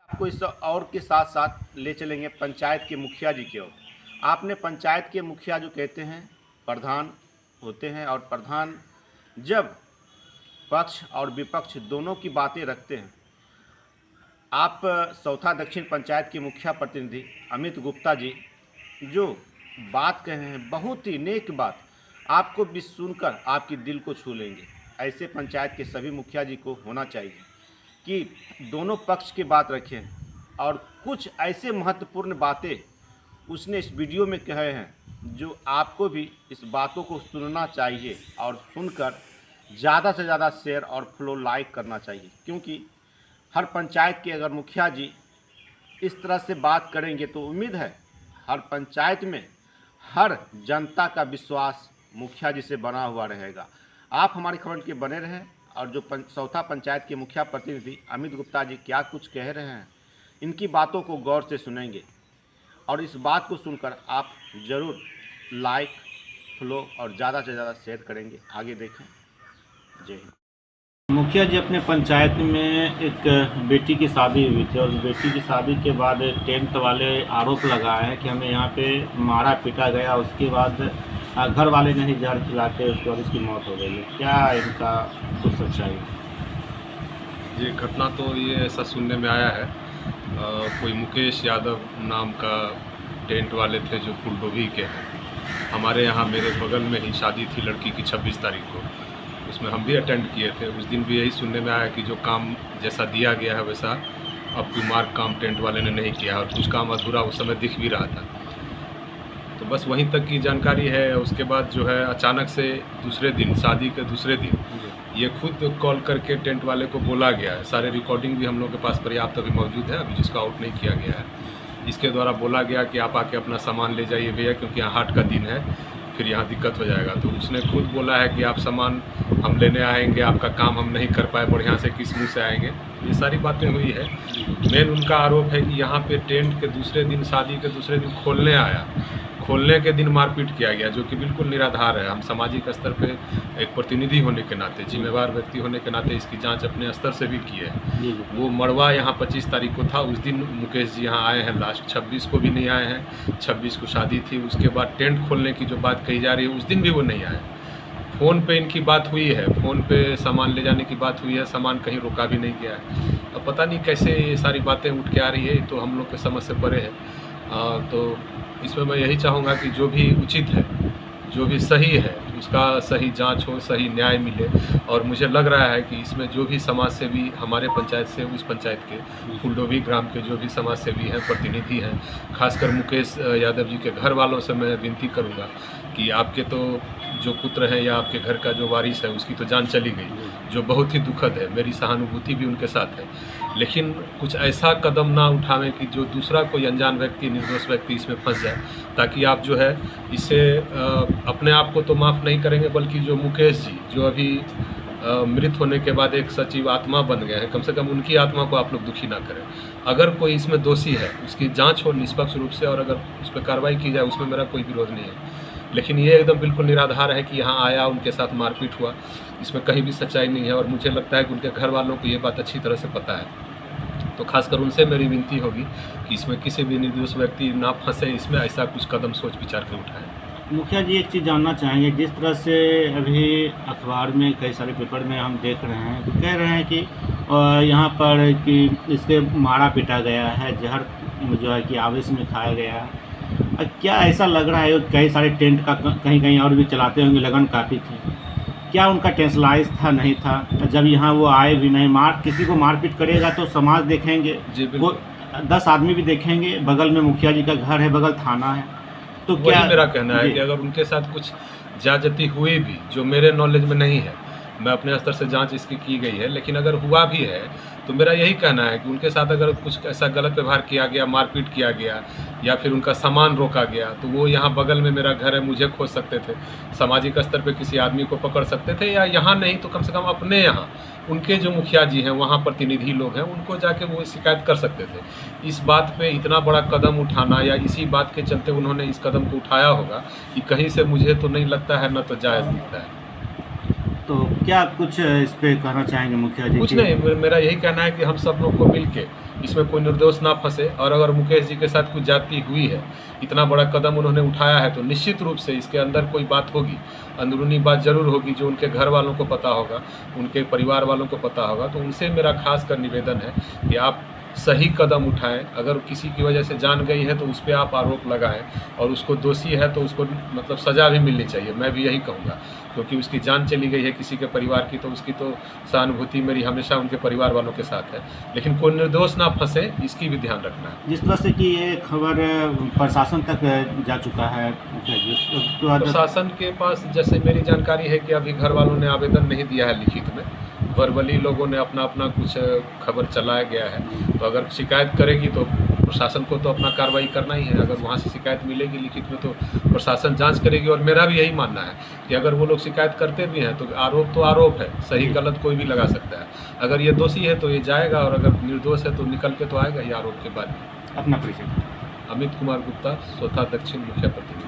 आपको इस और के साथ साथ ले चलेंगे पंचायत के मुखिया जी की ओर। आपने पंचायत के मुखिया जो कहते हैं प्रधान होते हैं, और प्रधान जब पक्ष और विपक्ष दोनों की बातें रखते हैं। आप सौथा दक्षिण पंचायत के मुखिया प्रतिनिधि अमित गुप्ता जी जो बात कहे हैं, बहुत ही नेक बात, आपको भी सुनकर आपकी दिल को छू लेंगे। ऐसे पंचायत के सभी मुखिया जी को होना चाहिए कि दोनों पक्ष की बात रखें, और कुछ ऐसे महत्वपूर्ण बातें उसने इस वीडियो में कहे हैं जो आपको भी इस बातों को सुनना चाहिए, और सुनकर ज़्यादा से ज़्यादा शेयर और फॉलो लाइक करना चाहिए। क्योंकि हर पंचायत के अगर मुखिया जी इस तरह से बात करेंगे तो उम्मीद है हर पंचायत में हर जनता का विश्वास मुखिया जी से बना हुआ रहेगा। आप हमारी खबर के बने रहें, और जो सौथा पंचायत के मुखिया प्रतिनिधि अमित गुप्ता जी क्या कुछ कह रहे हैं, इनकी बातों को गौर से सुनेंगे, और इस बात को सुनकर आप ज़रूर लाइक, फॉलो और ज़्यादा से ज़्यादा शेयर करेंगे। आगे देखें। जय हिंद। मुखिया जी, अपने पंचायत में एक बेटी की शादी हुई थी, और बेटी की शादी के बाद टेंट वाले आरोप लगाए हैं कि हमें यहाँ पे मारा पीटा गया, उसके बाद घर वाले ने ही जहर खिला के उसके बाद उसकी मौत हो गई है। क्या इनका कुछ सच्चाई? ये घटना तो ये ऐसा सुनने में आया है, कोई मुकेश यादव नाम का टेंट वाले थे जो फुलडोभी के हैं। हमारे यहाँ मेरे बगल में ही शादी थी लड़की की 26 तारीख को, उसमें हम भी अटेंड किए थे। उस दिन भी यही सुनने में आया कि जो काम जैसा दिया गया है वैसा अब टू मार्क काम टेंट वाले ने नहीं किया, और कुछ काम अधूरा उस समय दिख भी रहा था। तो बस वहीं तक की जानकारी है। उसके बाद जो है अचानक से दूसरे दिन, शादी के दूसरे दिन, ये खुद कॉल करके टेंट वाले को बोला गया है। सारे रिकॉर्डिंग भी हम लोग के पास पर्याप्त अभी मौजूद है, अभी जिसको आउट नहीं किया गया है। इसके द्वारा बोला गया कि आप आके अपना सामान ले जाइए भैया, क्योंकि यहाँ हाट का दिन है, फिर यहाँ दिक्कत हो जाएगा। तो उसने खुद बोला है कि आप सामान हम लेने आएंगे, आपका काम हम नहीं कर पाए, बढ़िया से किस मुँह से आएंगे। ये सारी बातें हुई है। मेन उनका आरोप है कि यहाँ पे टेंट के दूसरे दिन, शादी के दूसरे दिन खोलने आया, खोलने के दिन मारपीट किया गया, जो कि बिल्कुल निराधार है। हम सामाजिक स्तर पे एक प्रतिनिधि होने के नाते, जिम्मेवार व्यक्ति होने के नाते इसकी जांच अपने स्तर से भी की है। वो मड़वा यहाँ 25 तारीख को था, उस दिन मुकेश जी यहाँ आए हैं लास्ट। 26 को भी नहीं आए हैं, 26 को शादी थी। उसके बाद टेंट खोलने की जो बात कही जा रही है उस दिन भी वो नहीं आए। फ़ोन पे इनकी बात हुई है, फ़ोन पे सामान ले जाने की बात हुई है, सामान कहीं रोका भी नहीं गया है। अब पता नहीं कैसे ये सारी बातें उठ के आ रही है, तो हम लोग के समझ से परे है। तो इसमें मैं यही चाहूँगा कि जो भी उचित है, जो भी सही है, उसका सही जांच हो, सही न्याय मिले। और मुझे लग रहा है कि इसमें जो भी समाज सेवी हमारे पंचायत से, उस पंचायत के फुलडोभी ग्राम के जो भी समाज सेवी हैं, प्रतिनिधि हैं, खासकर मुकेश यादव जी के घर वालों से मैं विनती करूँगा कि आपके तो जो पुत्र हैं या आपके घर का जो वारिस है उसकी तो जान चली गई, जो बहुत ही दुखद है। मेरी सहानुभूति भी उनके साथ है, लेकिन कुछ ऐसा कदम ना उठावें कि जो दूसरा कोई अनजान व्यक्ति, निर्दोष व्यक्ति इसमें फंस जाए, ताकि आप जो है इससे अपने आप को तो माफ़ नहीं करेंगे, बल्कि जो मुकेश जी जो अभी मृत होने के बाद एक सचिव आत्मा बन गए हैं, कम से कम उनकी आत्मा को आप लोग दुखी ना करें। अगर कोई इसमें दोषी है उसकी जांच हो निष्पक्ष रूप से, और अगर उस पर कार्रवाई की जाए, उसमें मेरा कोई विरोध नहीं है। लेकिन ये एकदम बिल्कुल निराधार है कि यहाँ आया, उनके साथ मारपीट हुआ, इसमें कहीं भी सच्चाई नहीं है। और मुझे लगता है कि उनके घर वालों को ये बात अच्छी तरह से पता है। तो खासकर उनसे मेरी विनती होगी कि इसमें किसी भी निर्दोष व्यक्ति ना फंसे, इसमें ऐसा कुछ कदम सोच विचार कर उठाएं। मुखिया जी, एक चीज़ जानना चाहेंगे, जिस तरह से अभी अखबार में कई सारे पेपर में हम देख रहे हैं, तो कह रहे हैं कि यहाँ पर कि इसके मारा पीटा गया है, जहर जो है कि आवेश में खाया गया है। क्या ऐसा लग रहा है कई सारे टेंट का कहीं कहीं और भी चलाते होंगे, लगन काफ़ी थी, क्या उनका टेंशलाइज था, नहीं था? जब यहाँ वो आए भी नहीं, किसी को मारपीट करेगा तो समाज देखेंगे, वो 10 आदमी भी देखेंगे, बगल में मुखिया जी का घर है, बगल थाना है। तो क्या मेरा कहना है कि अगर उनके साथ कुछ ज्यादती हुई भी, जो मेरे नॉलेज में नहीं है, मैं अपने स्तर से जांच इसकी की गई है, लेकिन अगर हुआ भी है तो मेरा यही कहना है कि उनके साथ अगर कुछ ऐसा गलत व्यवहार किया गया, मारपीट किया गया, या फिर उनका सामान रोका गया, तो वो यहाँ बगल में मेरा घर है, मुझे खोज सकते थे, सामाजिक स्तर पे किसी आदमी को पकड़ सकते थे, या यहाँ नहीं तो कम से कम अपने यहाँ उनके जो मुखिया जी हैं, वहाँ प्रतिनिधि लोग हैं, उनको जाके वो शिकायत कर सकते थे। इस बात पे इतना बड़ा कदम उठाना, या इसी बात के चलते उन्होंने इस कदम को उठाया होगा, कि कहीं से मुझे तो नहीं लगता है, न तो जायज़ दिखता है। तो क्या कुछ इस पे कहना चाहेंगे मुखिया जी? कुछ नहीं, मेरा यही कहना है कि हम सब लोग को मिल के इसमें कोई निर्दोष ना फंसे। और अगर मुकेश जी के साथ कुछ जाति हुई है, इतना बड़ा कदम उन्होंने उठाया है, तो निश्चित रूप से इसके अंदर कोई बात होगी, अंदरूनी बात जरूर होगी जो उनके घर वालों को पता होगा, उनके परिवार वालों को पता होगा। तो उनसे मेरा खास कर निवेदन है कि आप सही कदम उठाएं। अगर किसी की वजह से जान गई है तो उस पर आप आरोप लगाएं, और उसको दोषी है तो उसको मतलब सज़ा भी मिलनी चाहिए। मैं भी यही कहूँगा, क्योंकि उसकी जान चली गई है किसी के परिवार की, तो उसकी तो सहानुभूति मेरी हमेशा उनके परिवार वालों के साथ है। लेकिन कोई निर्दोष ना फंसे, इसकी भी ध्यान रखना है। जिस तरह से कि ये खबर प्रशासन तक जा चुका है, उसके बाद प्रशासन के पास जैसे मेरी जानकारी है कि अभी घर वालों ने आवेदन नहीं दिया है लिखित में, वर्बली लोगों ने अपना अपना कुछ खबर चलाया गया है। तो अगर शिकायत करेगी तो प्रशासन को तो अपना कार्रवाई करना ही है। अगर वहाँ से शिकायत मिलेगी लिखित में तो प्रशासन जांच करेगी। और मेरा भी यही मानना है कि अगर वो लोग शिकायत करते भी हैं तो आरोप है, सही गलत कोई भी लगा सकता है। अगर ये दोषी है तो ये जाएगा, और अगर निर्दोष है तो निकल के तो आएगा ही आरोप के बाद। अपना परिचय। अमित कुमार गुप्ता, स्वतः दक्षिण मुखिया प्रतिनिधि।